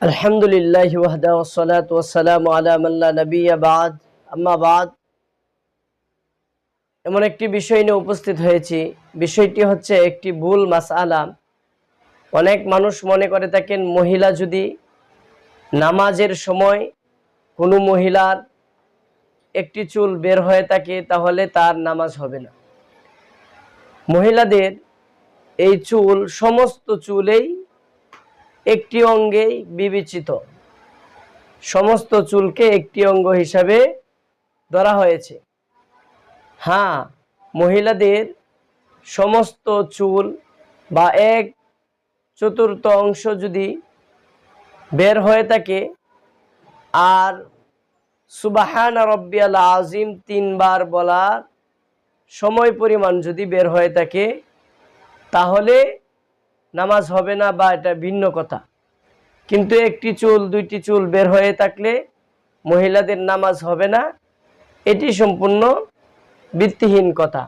আলহামদুলিল্লাহি ওয়াহদা ওয়াসসালাতু ওয়াসসালামু আলা মান লা নাবিয়্যা বা'দ আম্মা বা'দ। এমন একটি বিষয় নিয়ে উপস্থিত হয়েছি। বিষয়টি হচ্ছে একটি ভুল মাসআলা। অনেক মানুষ মনে করে থাকেন, মহিলা যদি নামাজের সময় কোনো মহিলার একটি চুল বের হয়ে থাকে তাহলে তার নামাজ হবে না। মহিলাদের এই চুল সমস্ত চুলেই একটি অঙ্গেই বিবেচিত, সমস্ত চুলকে একটি অঙ্গ হিসাবে ধরা হয়েছে। হ্যাঁ, মহিলাদের সমস্ত চুল বা 1/4 অংশ যদি বের হয়ে থাকে আর সুবহান রাব্বিয়াল আযীম 3 বার বলার সময় পরিমাণ যদি বের হয়ে থাকে তাহলে নামাজ হবে না, বা এটা ভিন্ন কথা। কিন্তু একটি চুল, 2টি চুল বের হয়ে থাকলে মহিলাদের নামাজ হবে না, এটি সম্পূর্ণ ভিত্তিহীন কথা।